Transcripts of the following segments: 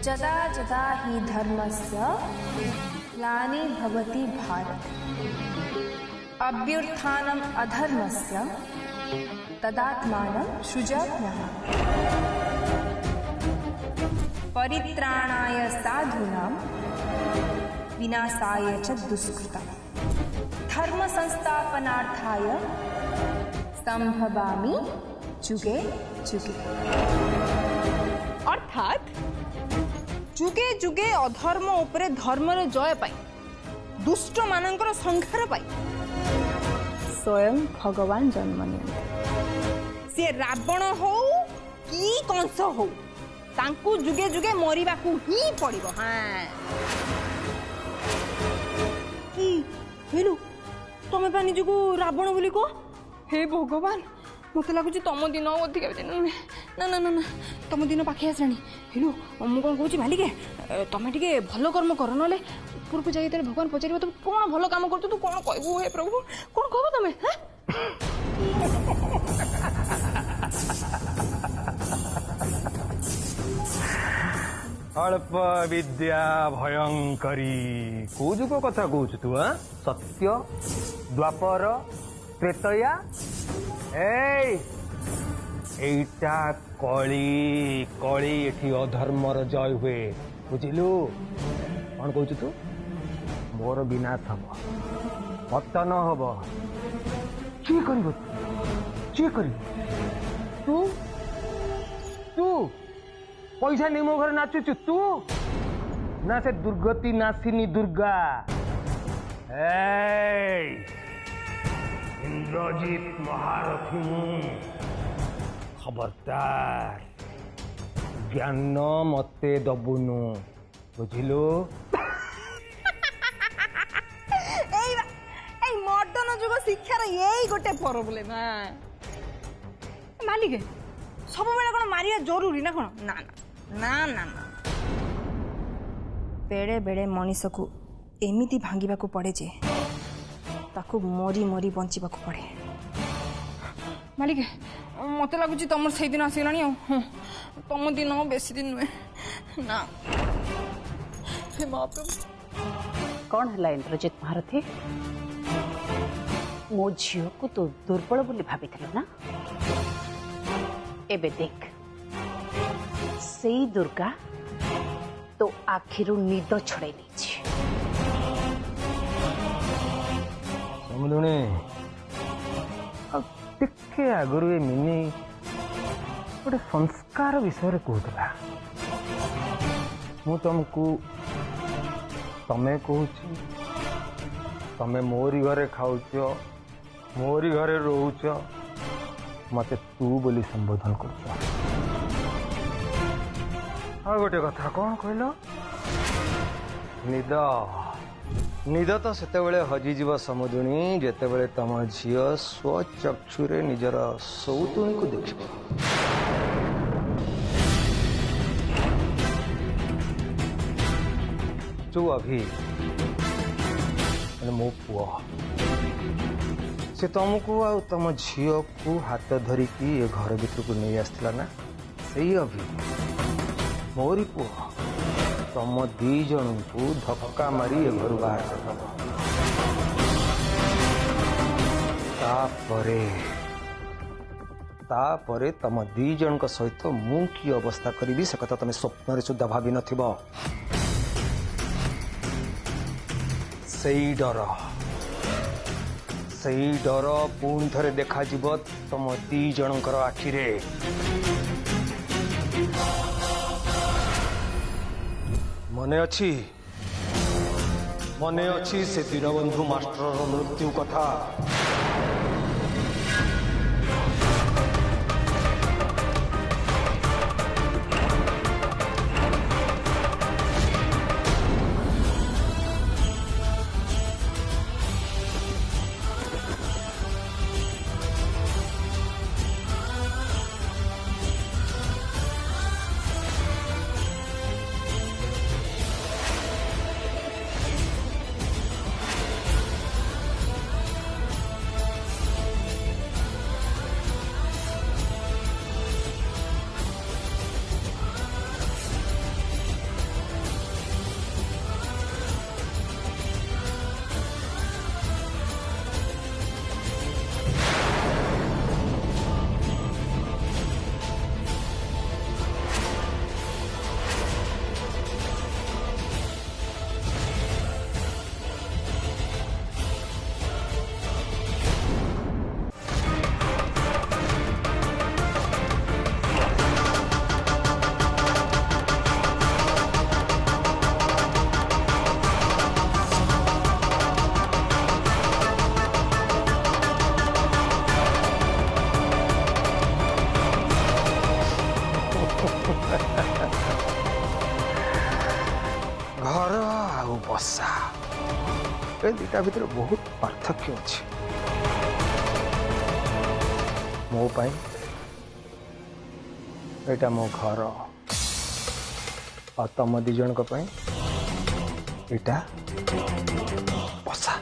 जदा जदा हि धर्मस्य ग्लानिर्भवति भारत अभ्युत्थानम् अधर्मस्य तदात्मानं सृजाम्यहम् परित्राणाय साधूनां विनाशाय च दुष्कृतम् धर्म संस्थापनार्थाय संभवामि जुगे जुगे। अर्थात जुगे जुगे अधर्म उपरे धर्मर जय पाई दुष्ट मानकर संहार पाई स्वयं भगवान जन्म नियंते से रावण हो कि कंस हो तांकु जुगे जुगे मरिबा को ही पड़िबो। हां की हेलो तमे पानी जुगु रावण बोली को हे भगवान मत लगुच तुम दिन अधिक दिन ना ना ना ना तुम दिन पाखे आसानी हेलो मु कौन कहूँ मालिके तुम टे भल कर्म कर ना ऊपर को जाइए भगवान पचार तुम कौन भल कम कर तू कौन कहबू हे प्रभु कौन कह तुम अल्प विद्या भयंकरी को जुग कथा कहू तू सत्य द्वापर त्रेतया एटा कली कली एठी अधर्मर जय हुए बुझिलु कौन कहू तू मोर विनाश हम पतन हम किए कर तू तू पैसा नहीं मो घर नाचुचु तू ना से दुर्गति नासिनी दुर्गा इंद्रजीत महारथी खबरदार ज्ञान मते दबुनु बुझिलु मर्दन जुग शिक्षार यही गोटे प्रोब्लेम मालिक सब बेले कौन मारिया जरूरी ना कौन ना ना ना ना बेड़े बेड़े मनीष को एमिति भांगिबा को पड़े जे ताकू मरी मरी बंचिबा को पड़े। मालिक मत लगुच तुम से दिन आसगला तुम दिन बेसी दिन नुहे ना हे महाप्रभु कौन है इंद्रजीत महारथी मो झील को तो दुर्बल बोली भाभी ना एबे देख से दुर्गा तो आखिरु निद छड़े नहीं समझुने टिके आगुरी ये मिनी गोटे संस्कार विषय कहूला मु तुमको तमे कहूँ तमे मोरी घरे खाऊच मोरी घरे रोच मते तू बोली संबोधन कर गोटे कथा कौन कहल निद निद तो सेतेबेले हजिजीव समुदुणी जेतेबेले तम झील स्वचक्षुरे निजर सौतुणी को देखिब जो अभी मो पुआ से तुमको आ तुम झील को हाथ धरिकी ये घर भीतर को नहीं आसला ना सही अभी मोरी पुआ तुम दी जन को धक्का मारी ये घर बाहर तापरे तुम दी जन सहित मु की अवस्था करी से कथा तुम स्वप्न सुधा भावी नथिबो सही डर पुणी थे देखा तुम दी जनकर आखिरे मने अच्छी से दीनबंधु मास्टर मृत्यु कथा घर आउ बसा ए दुटा भितर बहुत पार्थक्य अच्छे मो पाई एटा मो घर और तुम दी जन एटा बसा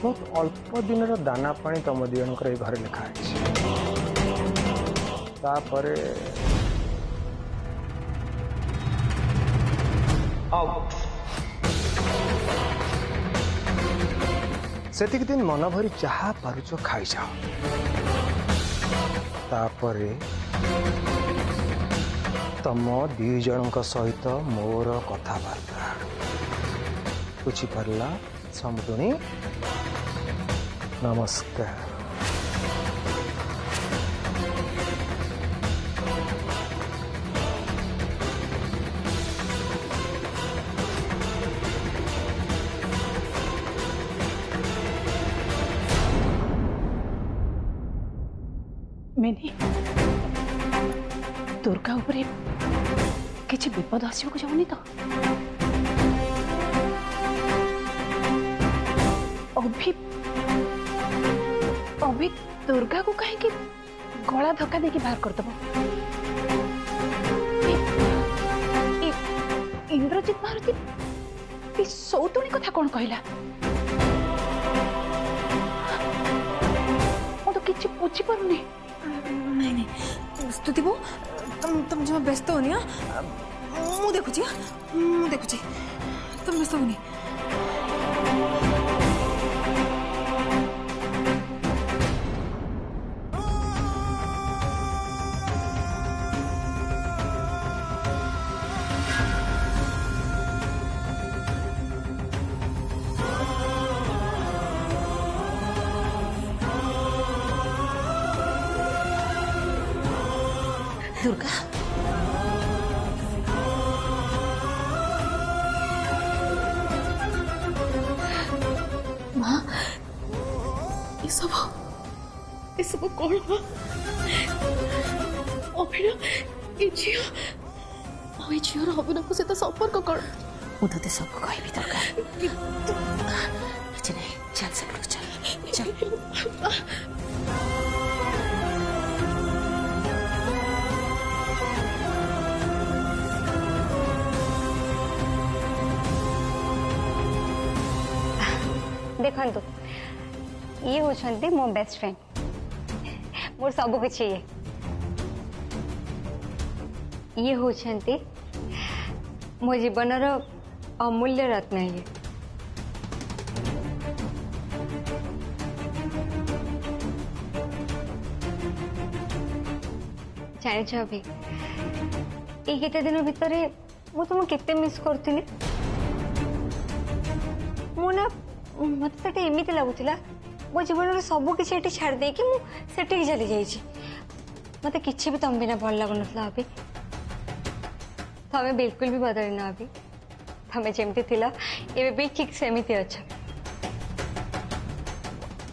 बहुत अल्प दिन दाना पानी तुम दी जन घर लिखाई तापरे सेतिक दिन मन भरी जहा पारुच खाई जाओ तापरे तम दी जन सहित मोर कथबार्ता बुझीपारा समुदुणी नमस्कार। मैंने दुर्गा उपरे किसी विपद आसवाक जाऊनी तो अभी अभी दुर्गा को कहीं गला धक्का देके बाहर करदब इंद्रजीत महारथी सौतुणी कथा कौन कहला तो किसी बुझी पारुनी। नहीं नहीं स्तुति बो तुम जमा व्यस्त होनी मु देखुची तुम व्यस्त होनी। दुर्गा माँ ये सब कौन हुआ अभिनव ये झीर अभिनव को सहित संपर्क कौन मुझे सब कह दुर्गा किसी नहीं चल सब चल चल देखो ये होचंती मो बेस्ट फ्रेंड मोर सब कुछ ये होचंती मो जीवन अमूल्य रत्न ये जान अभी ये केते दिन भितर मु तुम केते मिस करती मु ना मत एमती लगुला मो जीवन सब किसी छाड़ दे कि मुझे चली जाइए मत कि भी तुम बिना भल लगुन अभी तुम्हें बिल्कुल भी बदल ना अभी तुम्हें जमती थिला ये भी ठीक सेमती अच्छा।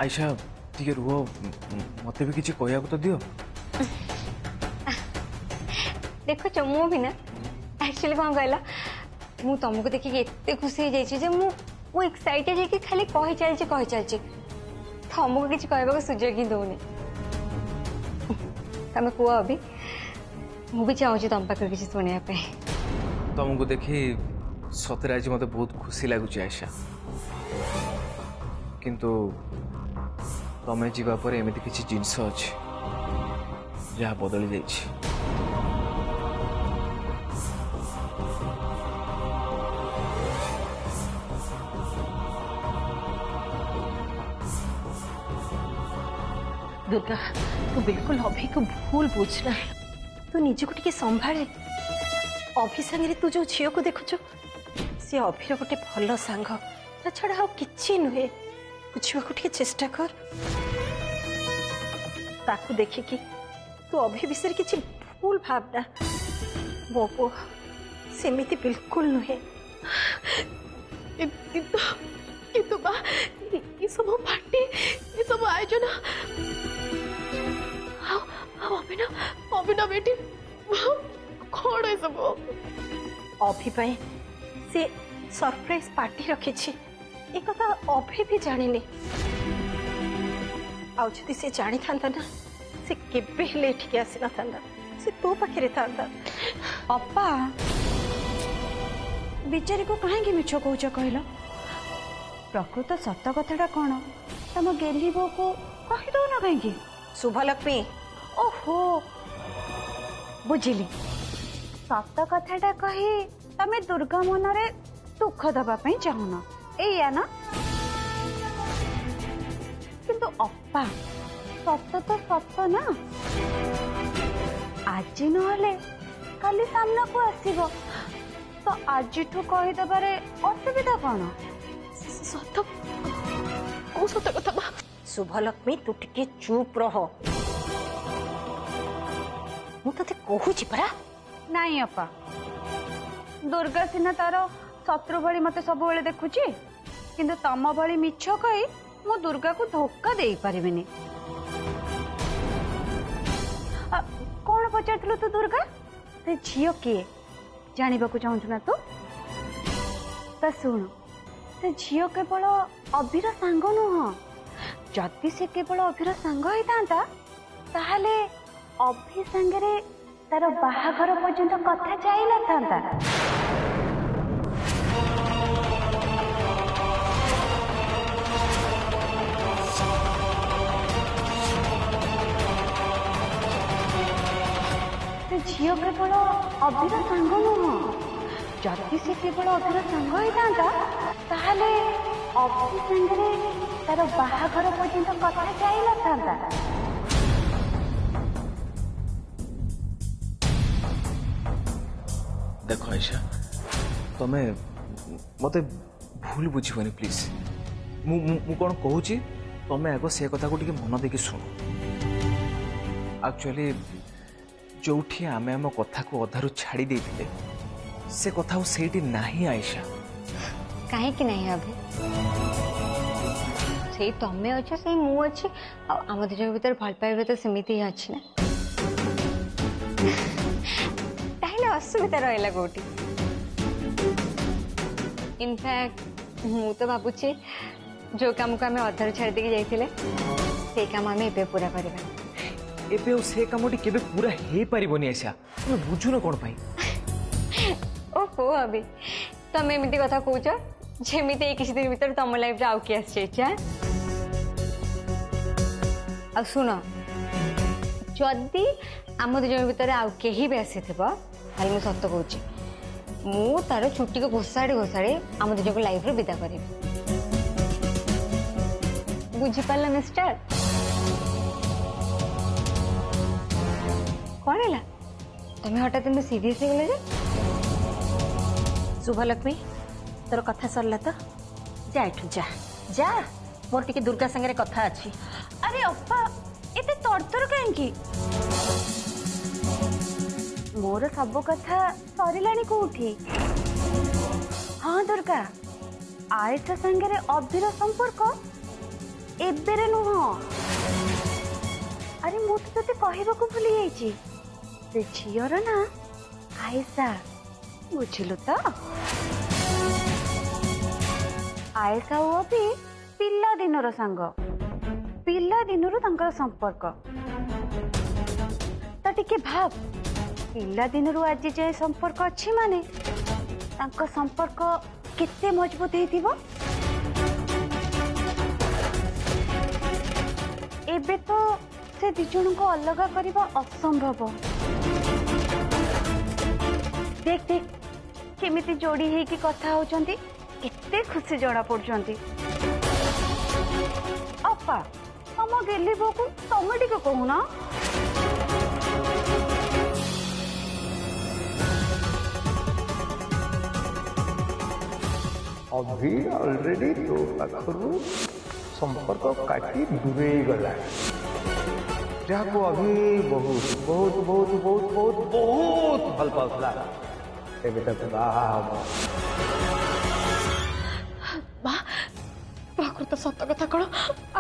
आयशा टिके रुह मत भी किसी कहया तो दियो देखो मु भी ना एक्चुअली कौन कहला मु तुमको देखिए एत खुशी हो मु एक्साइटेड है कि खाली कही चलती तुमको किसी कहवा सुजोग ही दौनी तुम कह अभी मु भी चाहूँ तुम पाखे किसी शुणा तुमको देखी सतरे आज मत बहुत खुशी लगुच आयशा किंतु तमें जावापर एमती किसी जिनस अच्छे जहाँ बदली जाइए दुर्गा तू बिल्कुल अभी को भूल बुझना तू निज को टिके संभाले अभी सांगे तू जो झील को देखु सी अभिर गोटे भल सांग ता छड़ा आ कि नुहे बुझा टिके चेष्टा कर ताकू देखिकी तू अभी विषय किसी भूल भावना बो सेमिति बिल्कुल नुहे ये सब पार्टी ये सब आयोजन अभिनव बेटी कौन है सब अभि पाई से सरप्राइज पार्टी रखी ए कथा अभि भी जानिनी आउ जदि से जानी था ना से केबे हेले एठिके आसी न था से तो पाखरे था अपा बिचारी को कहीं मिछ कौच कहल प्रकृत सत कथाटा कौन तुम गेली बो को कही दो ना कहीं शुभलक्ष्मी ओहो बुझिली सत कथाटा कही तमे दुर्गा मनरे दुख दबा चाहून एया ना किंतु अप्पा सत तो सत ना आज नहले काली सामना को आसीबो तो आज कही दबारे असुविधा कौन सत कौ सत कथा बा शुभलक्ष्मी तू टिके चुप रह मु तते कहूची परा नहीं अपा दुर्गा सिना तार शत्रु भली मते सब बेले देखुची किंतु तम भली मिछ कही मु दुर्गा को धोखा दे पारिबिनी कौन पचारथिलु तू दुर्गा से झियो किए जानिबा को चाहूछु ना तू ता सुन से झियो केवल अभिर सांग नुह जदि से केवल अभिर सांग होइतांता ताहाले अभि सांगरे तार बाहाघर पर्यंत कथा जाई न थांता झील केवल अभिर सांग नुह जदि से केवल अभिर सांग होइतांता ताहाले अभि सांगरे तार बाहाघर पर्यंत कथा जाई न थांता देख आयशा तमे मते भूल बुझीबनी प्लीज मु कौन कहूँ तमे आग से कथा को टिके मन देकी सुन एक्चुअली जोठी आमे आम कथा को अधारू छाड़ी देते से कथा सेठी नहीं आयशा कहीं कि नहीं अभी से तमें अच्छे से मु अच्छी आम दिज भर भल पाइबा तो सेमती ही अच्छी ना असुविधा रहा कौटी इनफैक्ट मु तो भावुची जो काम को आम अधारू छाड़ी देके जाइए काम आम ए पूरा करवा एबे से कामटी केबे पूरा हे पारिबनी आशा तुम बुझुन कोन पाई ओहो अभी तमे एमती कथा कहूच जेमिति किसी दिन भीतर तुम लाइफ आउ किए आसा आ सुन जदि आम दिज भीतर आउ कहीं भी आसी ताले मुझे सत कहूँ मु तार छुट्टी को घोषाड़ी घोषाड़ी आम दिज को लाइफ विदा करी बुझीपार मिस्टर कौन है तुम्हें हठात में सीरियस हो गले शुभलक्ष्मी तोर कथा सरला तो जा एठू जा जा मोर टिके दुर्गा संगे कथा अच्छी अरे अप्पा एते तड़तड़ कहीं मोर सब कथा सरिलानी कोठी हाँ दुर्गा आयशा संगे अभिर संपर्क एबेरे नुह अरे मु तो तते कहबाकू भूली जाइछि से झीर ना आयशा बुझिलु तो आयशा वो भी पिला दिनर सांग पिला दिनरु तांकर संपर्क तो टिके भाव पिला दिनरु आज जाए संपर्क अच्छी माने तांकर संपर्क केते मजबूत हेतिबो एबे तो से दिजन को अलग करवा असंभव देख देख केमिति जोड़ी है कि कथा होचंती केते खुशी जणा पड़चंती अपा हम गेली बोकू तमे टिके कहूना अभी ऑलरेडी तो पाखरु संपर्क काटी दूरे गला जहाँ को अभी बहुत बहुत बहुत बहुत बहुत बहुत भल पाउला एबे तक प्रकृत सत कथा कौन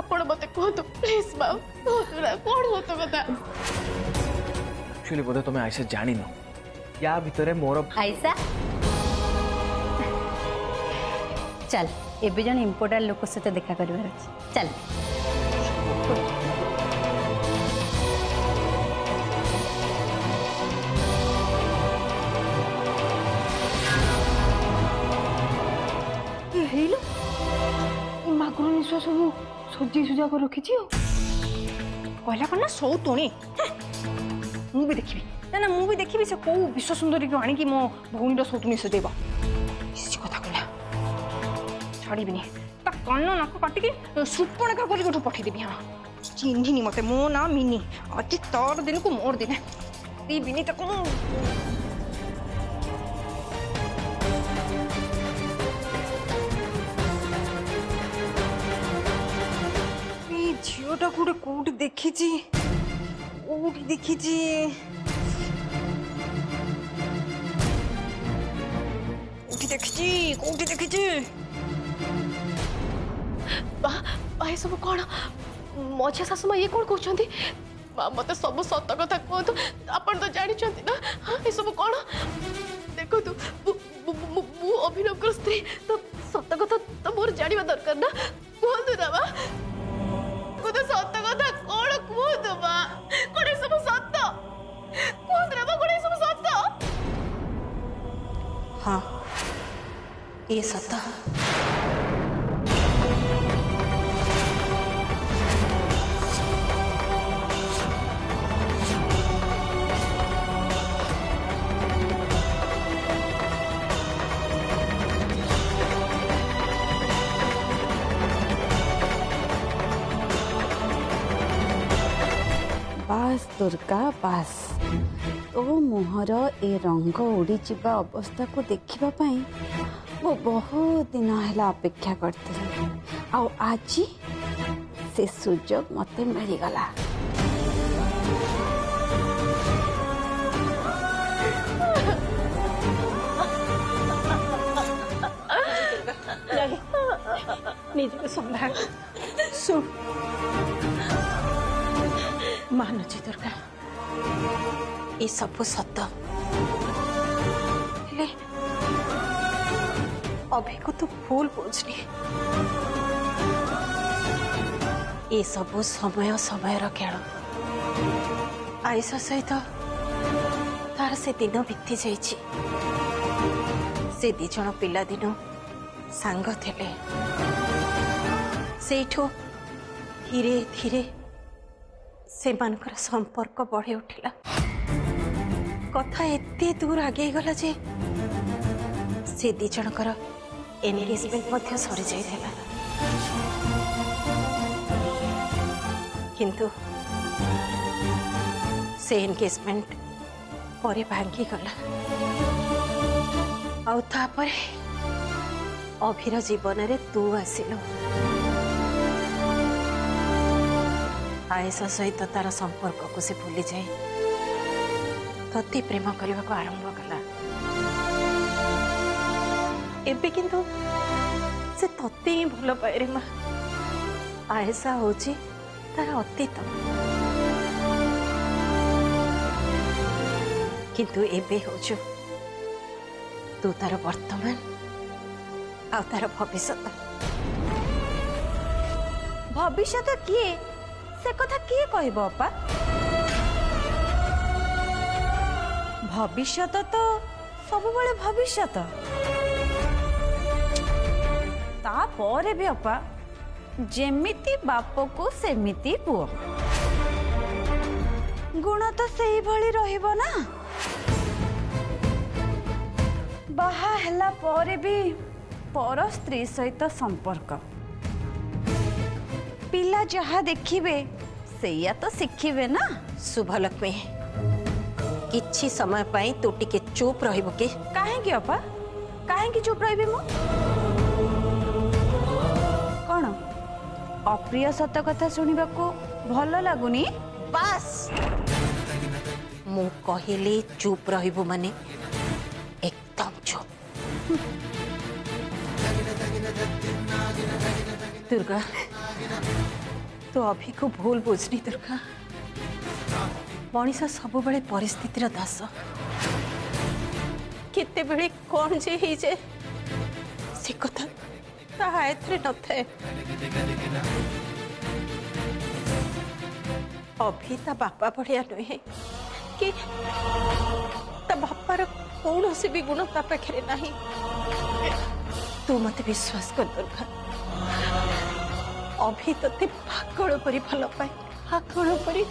आपण मत कहतु प्लीज बाबू कौन सत कथा एक्चुअली बोधे तुम आयशा जान न या भितर मोर आयशा चल एबे जन इम्पोर्टाट लोक सहित देखा कर चल ହେଇଲୋ ମାଗୁର ନିଶ୍ୱାସ ସବୁ ସଜେଇ ସୁଜା କରି ରଖିଛି ଆଉ କହିଲା କ'ଣ ନା ସଉ ତୋଣେ ମୁଁ ବି ଦେଖିବି ନା ମୁଁ ବି ଦେଖିବି ସେ କୋଉ ବିଶ୍ୱ ସୁନ୍ଦରୀକୁ ଆଣିକି ମୋ ଭଉଣୀର ସୌତୁଣୀ ସଜେଇବ କିଛି କଥା କହିଲା ଛାଡ଼ିବିନି ତା କର୍ଣ୍ଣ ନାକ କାଟିକି ସୁପଣକା କରି ଗୋଠୁ ପଠେଇଦେବି ହଁ ଚିହ୍ନିନି ମତେ ମୋ ନା ମିନି ଆଜି ତୋର ଦିନକୁ ମୋର ଦିନେ ଏଇ ବିନି ତାକୁ ଝିଅଟା ଗୋଟେ କୋଉଠି ଦେଖିଛି କୋଉଠି ଦେଖିଛି କୋଉଠି ଦେଖିଛି ଏ ସବୁ କ'ଣ ମଝିଆ ଶାଶୁ ମା ଇଏ କ'ଣ କହୁଛନ୍ତି ମତେ ସବୁ ସତ କଥା କୁହନ୍ତୁ ଆପଣ ତ ଜାଣିଛନ୍ତି ନା ଏସବୁ କ'ଣ ଦେଖନ୍ତୁ ମୁଁ ଅଭିନବଙ୍କର ସ୍ତ୍ରୀ ତ ସତ କଥା ତ ମୋର ଜାଣିବା ଦରକାର ନା କୁହନ୍ତୁ ନା ମା ସତ କଥା କ'ଣ କୁହନ୍ତୁ ମା କ'ଣ ଏସବୁ ସତ କୁହନ୍ତୁ ନା ମା କ'ଣ ଏସବୁ ସତ हाँ ये सत बास दुर्गा बास तो मुहर ए रंग उड़ी जीवा अवस्था को देखिबा पाई वो बहुत दिन है अपेक्षा करती आज से सुजोग मते मिल गला निज संभाल सुन मानुची दुर्गा ये सब सत ले अभी को तो भूल बुझनी ये सब समय समय खेल आयशा सहित तार से दिन बीती जाइए से दी जन पिला दिन सांग थे से धीरे धीरे से मानकर संपर्क बढ़े उठिला कथा एते दूर आगे गला जे से दी जनकर एंगेजमेंट मध्य सरी जाइथिला किंतु से एंगेजमेंट परे भांगी गला आउ तापर अभिर जीवन रे तू आसिलो आयशा सहित तार संपर्क को से भूली जाए तते प्रेम करने को आरंभ कला एबे किंतु से तते ही भल पाए रे माँ आयशा होची तार अतीत किंतु एबे होचु तू तार वर्तमान आ तार भविष्यत भविष्यत किए से कथा किए कहबो अपा भविष्यत तो सब बड़े भविष्यत तापर भी अपा जेमिति बाप को सेमिति पुओ गुण तो सही भली रहिबो ना बाहा हला पर भी पर स्त्री सहित संपर्क पिला जहा देखिबे सेया तो शिखिबे ना शुभलक्ष्मी किछि समय पाई तू टिके चुप रहिबो के काहे कि अपा काहे कि चुप रहिबे मो कोन अप्रिय सत कथा सुनिबा को भलो लागुनी बस मु कहिले चुप रहिबो माने एकदम चुप दुर्गा तो अभी को भूल बुझनी दुर्गा मनीष सब बड़े परिस्थितिर दास केते बेले कौन जे ही जे से कथा ता हायत्रे न थे अभी ता बापा बढ़िया नुहे कि ता बापार कौन से भी गुण ता पाखे नहीं तू मत विश्वास कर दुर्गा अभी ते पागल परी भल पाए पागल परी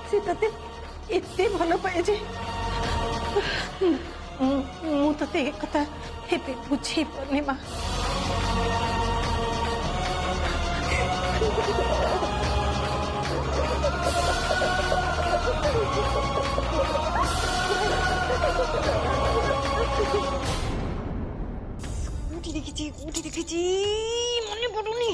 से ते एते भल पाए जे मु ते एक कथा हेबे बुझे पने मा उठी देखी मन पड़ुनी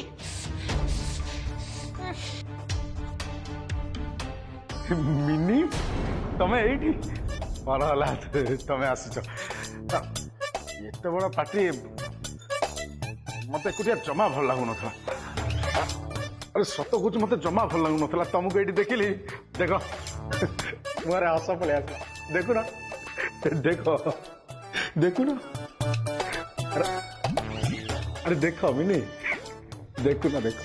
मिनी तमे एठी भला तमे आसीच एते बड़ा पार्टी मते कुटिया जमा भल लागु नथला अरे सत कुछ मते जमा भल लागु नथला तुमको एठी देखिली देखो मोरे हस पले आस देखु ना देखो देखु ना अरे देखो मिनी देखु ना देखो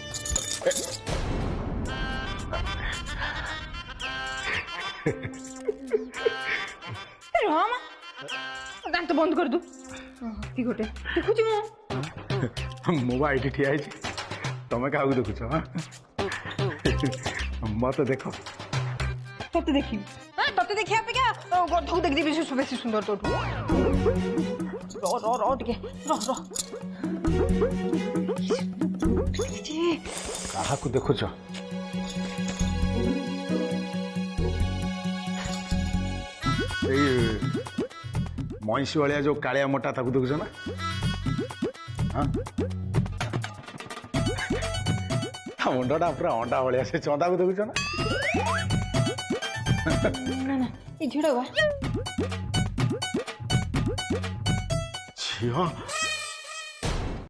दांत बंद कर दू ती गोटे देखुची मु बा एठी ठिया आइछि तमे काहू देखुछ हां मत देखो तते देखी तते देखी अपेक्षा गधू देख देबी बेसी सुंदर तो रो टिके रो काहाकू देखुछ मईसी वालिया जो कालिया मोटा ताकू देखुछ ना हाँ मुंडा पूरा अंडा भाया से चंदा को देखुछ ना ना ये झिड़ा बा झियो